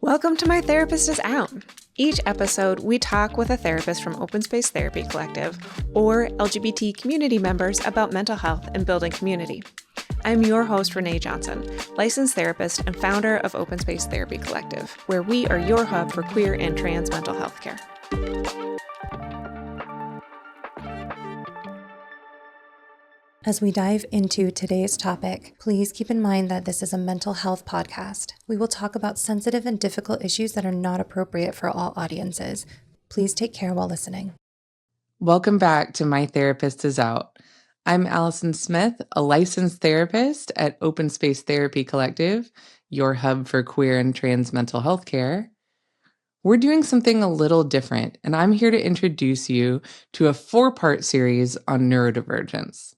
Welcome to My Therapist is Out. Each episode, we talk with a therapist from Open Space Therapy Collective or LGBT community members about mental health and building community. I'm your host, Renee Johnson, licensed therapist and founder of Open Space Therapy Collective, where we are your hub for queer and trans mental health care. As we dive into today's topic, please keep in mind that this is a mental health podcast. We will talk about sensitive and difficult issues that are not appropriate for all audiences. Please take care while listening. Welcome back to My Therapist is Out. I'm Allison Smith, a licensed therapist at Open Space Therapy Collective, your hub for queer and trans mental health care. We're doing something a little different, and I'm here to introduce you to a 4-part series on neurodivergence.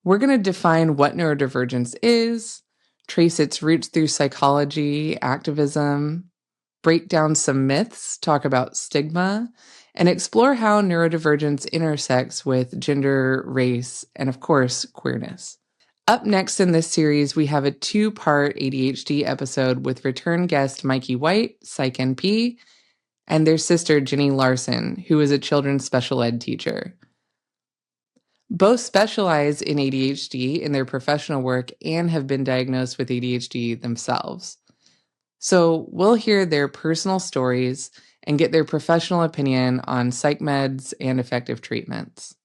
We're going to define what neurodivergence is, trace its roots through psychology, activism, break down some myths, talk about stigma, and explore how neurodivergence intersects with gender, race, and of course, queerness. Up next in this series, we have a 2-part ADHD episode with return guest Mikey White, Psych NP, and their sister Jenny Larson, who is a children's special ed teacher. Both specialize in ADHD in their professional work and have been diagnosed with ADHD themselves. So we'll hear their personal stories and get their professional opinion on psych meds and effective treatments.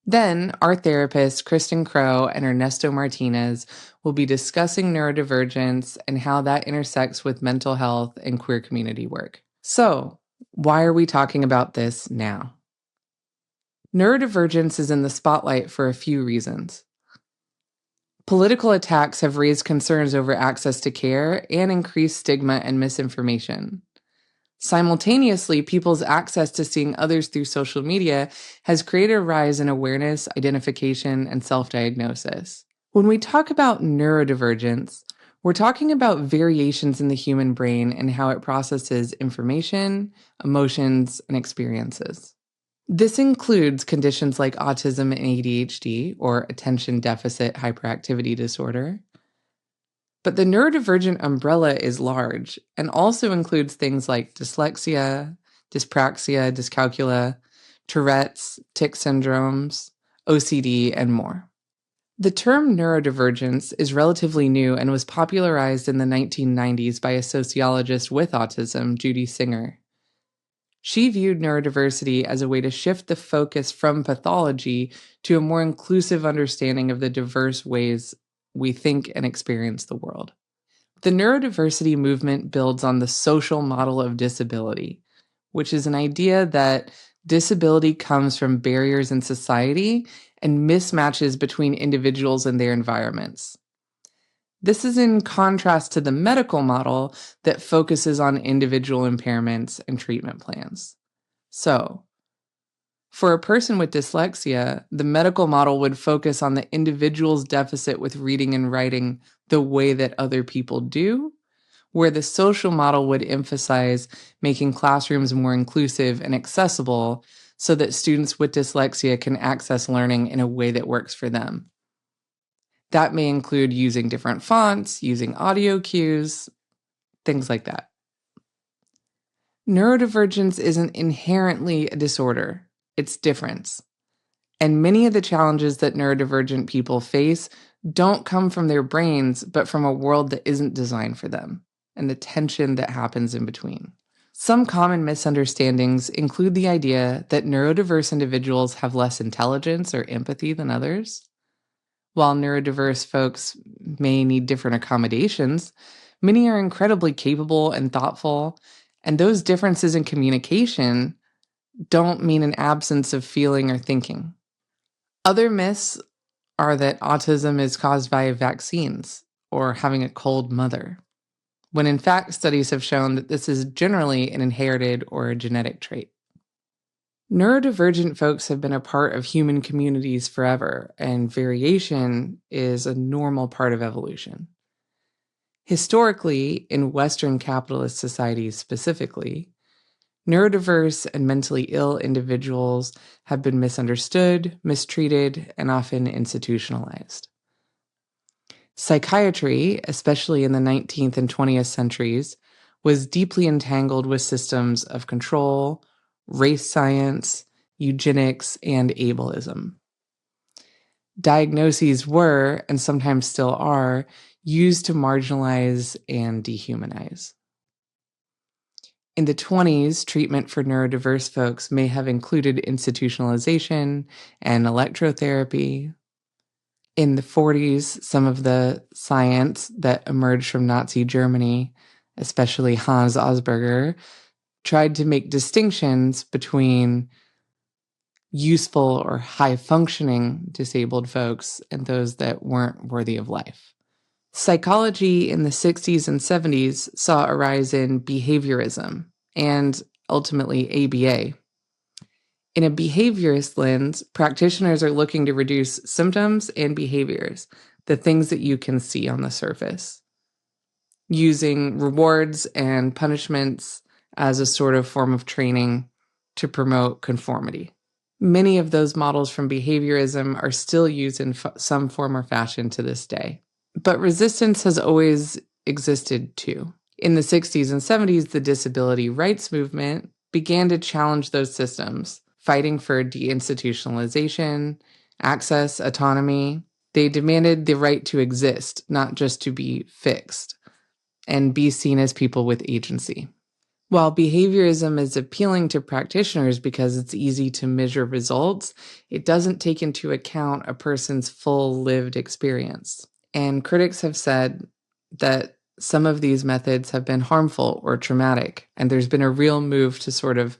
Then our therapists, Kristen Crow and Ernesto Martinez, will be discussing neurodivergence and how that intersects with mental health and queer community work. So, why are we talking about this now? Neurodivergence is in the spotlight for a few reasons. Political attacks have raised concerns over access to care and increased stigma and misinformation. Simultaneously, people's access to seeing others through social media has created a rise in awareness, identification, and self-diagnosis. When we talk about neurodivergence, we're talking about variations in the human brain and how it processes information, emotions, and experiences. This includes conditions like autism and ADHD, or attention deficit hyperactivity disorder. But the neurodivergent umbrella is large and also includes things like dyslexia, dyspraxia, dyscalculia, Tourette's, tic syndromes, OCD, and more. The term neurodivergence is relatively new and was popularized in the 1990s by a sociologist with autism, Judy Singer. She viewed neurodiversity as a way to shift the focus from pathology to a more inclusive understanding of the diverse ways we think and experience the world. The neurodiversity movement builds on the social model of disability, which is an idea that disability comes from barriers in society and mismatches between individuals and their environments. This is in contrast to the medical model that focuses on individual impairments and treatment plans. So, for a person with dyslexia, the medical model would focus on the individual's deficit with reading and writing the way that other people do, where the social model would emphasize making classrooms more inclusive and accessible so that students with dyslexia can access learning in a way that works for them. That may include using different fonts, using audio cues, things like that. Neurodivergence isn't inherently a disorder, it's difference. And many of the challenges that neurodivergent people face don't come from their brains, but from a world that isn't designed for them, and the tension that happens in between. Some common misunderstandings include the idea that neurodiverse individuals have less intelligence or empathy than others. While neurodiverse folks may need different accommodations, many are incredibly capable and thoughtful, and those differences in communication don't mean an absence of feeling or thinking. Other myths are that autism is caused by vaccines or having a cold mother, when in fact studies have shown that this is generally an inherited or a genetic trait. Neurodivergent folks have been a part of human communities forever, and variation is a normal part of evolution. Historically, in Western capitalist societies specifically, neurodiverse and mentally ill individuals have been misunderstood, mistreated, and often institutionalized. Psychiatry, especially in the 19th and 20th centuries, was deeply entangled with systems of control, race science, eugenics, and ableism. Diagnoses were, and sometimes still are, used to marginalize and dehumanize. In the 20s, treatment for neurodiverse folks may have included institutionalization and electrotherapy. In the 40s, some of the science that emerged from Nazi Germany, especially Hans Asperger, tried to make distinctions between useful or high-functioning disabled folks and those that weren't worthy of life. Psychology in the 60s and 70s saw a rise in behaviorism and ultimately ABA. In a behaviorist lens, practitioners are looking to reduce symptoms and behaviors, the things that you can see on the surface, using rewards and punishments as a sort of form of training to promote conformity. Many of those models from behaviorism are still used in some form or fashion to this day. But resistance has always existed too. In the 60s and 70s, the disability rights movement began to challenge those systems, fighting for deinstitutionalization, access, autonomy. They demanded the right to exist, not just to be fixed, and be seen as people with agency. While behaviorism is appealing to practitioners because it's easy to measure results, it doesn't take into account a person's full lived experience. And critics have said that some of these methods have been harmful or traumatic, and there's been a real move to sort of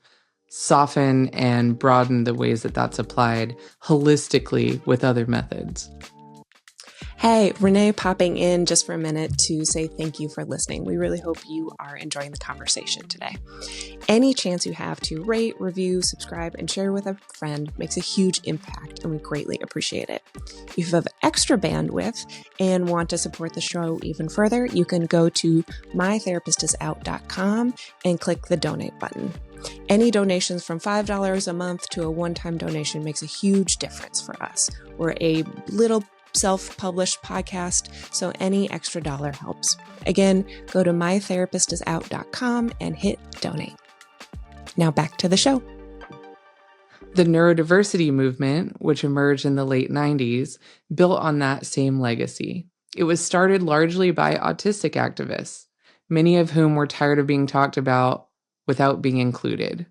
soften and broaden the ways that that's applied holistically with other methods. Hey, Renee popping in just for a minute to say thank you for listening. We really hope you are enjoying the conversation today. Any chance you have to rate, review, subscribe, and share with a friend makes a huge impact, and we greatly appreciate it. If you have extra bandwidth and want to support the show even further, you can go to mytherapistisout.com and click the donate button. Any donations from $5 a month to a one-time donation makes a huge difference for us. We're a little self-published podcast, so any extra dollar helps. Again, go to mytherapistisout.com and hit donate. Now back to the show. The neurodiversity movement, which emerged in the late 90s, built on that same legacy. It was started largely by autistic activists, many of whom were tired of being talked about without being included.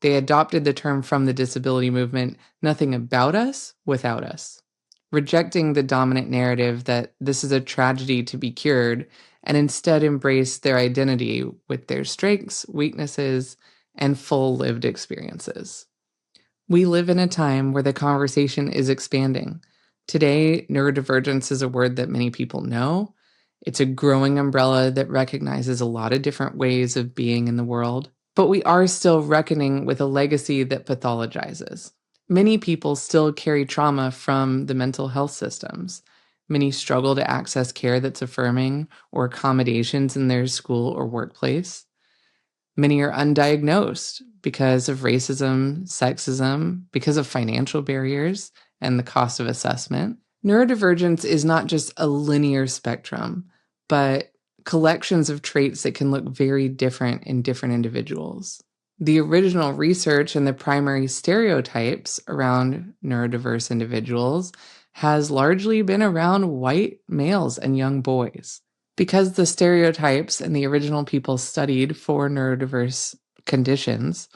They adopted the term from the disability movement, nothing about us without us, rejecting the dominant narrative that this is a tragedy to be cured, and instead embrace their identity with their strengths, weaknesses, and full lived experiences. We live in a time where the conversation is expanding. Today, neurodivergence is a word that many people know. It's a growing umbrella that recognizes a lot of different ways of being in the world, but we are still reckoning with a legacy that pathologizes. Many people still carry trauma from the mental health systems. Many struggle to access care that's affirming or accommodations in their school or workplace. Many are undiagnosed because of racism, sexism, because of financial barriers and the cost of assessment. Neurodivergence is not just a linear spectrum, but collections of traits that can look very different in different individuals. The original research and the primary stereotypes around neurodiverse individuals has largely been around white males and young boys. Because the stereotypes and the original people studied for neurodiverse conditions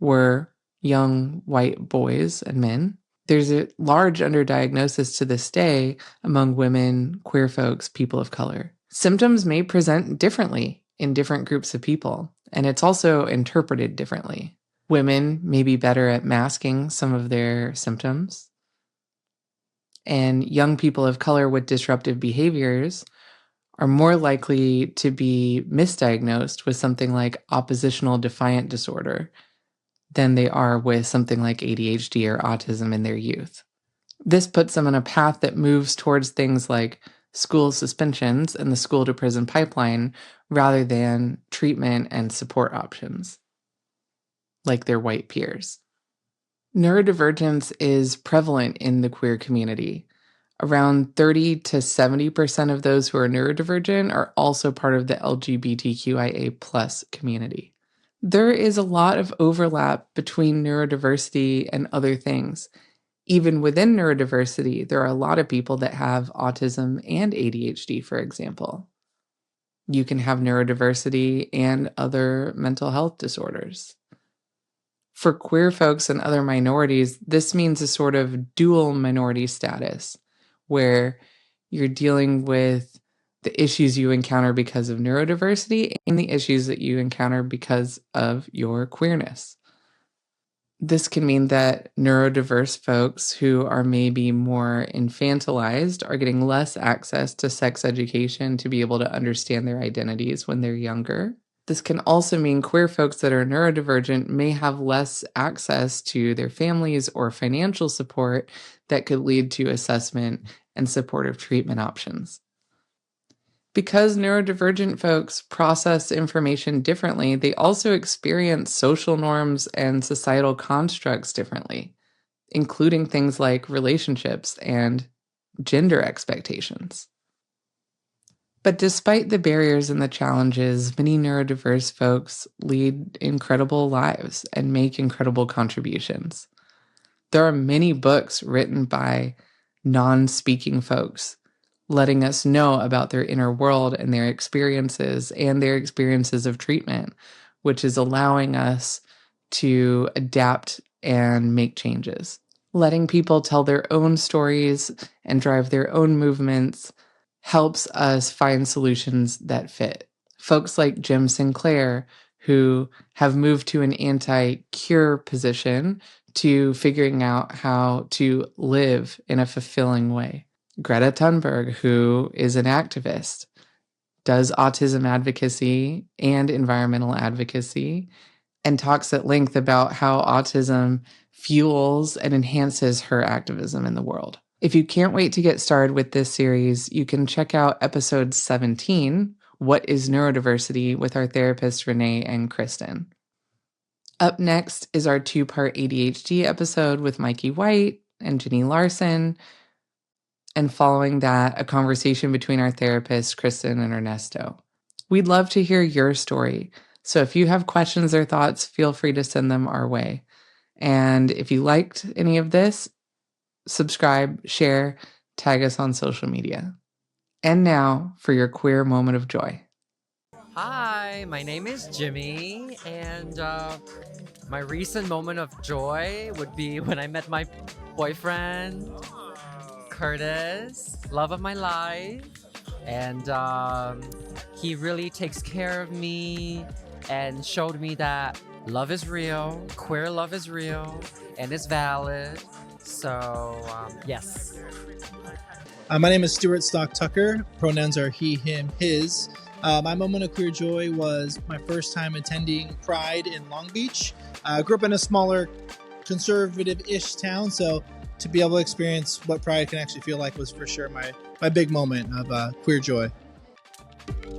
were young white boys and men, there's a large underdiagnosis to this day among women, queer folks, people of color. Symptoms may present differently in different groups of people, and it's also interpreted differently. Women may be better at masking some of their symptoms, and young people of color with disruptive behaviors are more likely to be misdiagnosed with something like oppositional defiant disorder than they are with something like ADHD or autism in their youth. This puts them on a path that moves towards things like school suspensions and the school to prison pipeline rather than treatment and support options like their white peers. Neurodivergence is prevalent in the queer community. Around 30 to 70% of those who are neurodivergent are also part of the LGBTQIA plus community. There is a lot of overlap between neurodiversity and other things. Even within neurodiversity, there are a lot of people that have autism and ADHD, for example. You can have neurodiversity and other mental health disorders. For queer folks and other minorities, this means a sort of dual minority status, where you're dealing with the issues you encounter because of neurodiversity and the issues that you encounter because of your queerness. This can mean that neurodiverse folks who are maybe more infantilized are getting less access to sex education to be able to understand their identities when they're younger. This can also mean queer folks that are neurodivergent may have less access to their families or financial support that could lead to assessment and supportive treatment options. Because neurodivergent folks process information differently, they also experience social norms and societal constructs differently, including things like relationships and gender expectations. But despite the barriers and the challenges, many neurodiverse folks lead incredible lives and make incredible contributions. There are many books written by non-speaking folks letting us know about their inner world and their experiences of treatment, which is allowing us to adapt and make changes. Letting people tell their own stories and drive their own movements helps us find solutions that fit. Folks like Jim Sinclair, who have moved to an anti-cure position to figuring out how to live in a fulfilling way. Greta Thunberg, who is an activist, does autism advocacy and environmental advocacy, and talks at length about how autism fuels and enhances her activism in the world. If you can't wait to get started with this series, you can check out episode 17, What is Neurodiversity, with our therapists Renee and Kristen. Up next is our 2-part ADHD episode with Mikey White and Jenny Larson. And following that, a conversation between our therapists, Kristen and Ernesto. We'd love to hear your story. So if you have questions or thoughts, feel free to send them our way. And if you liked any of this, subscribe, share, tag us on social media. And now for your queer moment of joy. Hi, my name is Jimmy, and my recent moment of joy would be when I met my boyfriend, Curtis, love of my life, and he really takes care of me and showed me that love is real, queer love is real, and it's valid. So, yes. My name is Stuart Stock Tucker. Pronouns are he, him, his. My moment of queer joy was my first time attending Pride in Long Beach. I grew up in a smaller, conservative-ish town, so to be able to experience what Pride can actually feel like was for sure my big moment of queer joy.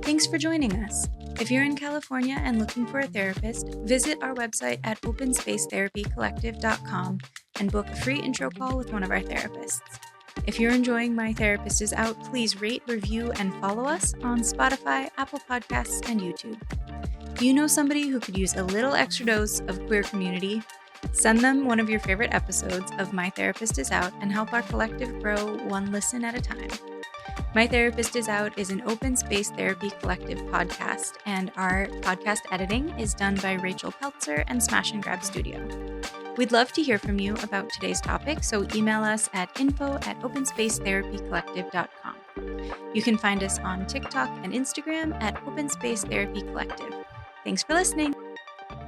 Thanks for joining us. If you're in California and looking for a therapist, visit our website at openspacetherapycollective.com and book a free intro call with one of our therapists. If you're enjoying My Therapist Is Out, please rate, review, and follow us on Spotify, Apple Podcasts, and YouTube. Do you know somebody who could use a little extra dose of queer community? Send them one of your favorite episodes of My Therapist Is Out and help our collective grow one listen at a time. My Therapist Is Out is an open space therapy collective podcast, and our podcast editing is done by Rachel Peltzer and Smash and Grab Studio. We'd love to hear from you about today's topic, so email us at info@openspacetherapycollective.com. You can find us on TikTok and Instagram at Open Space Therapy Collective. Thanks for listening.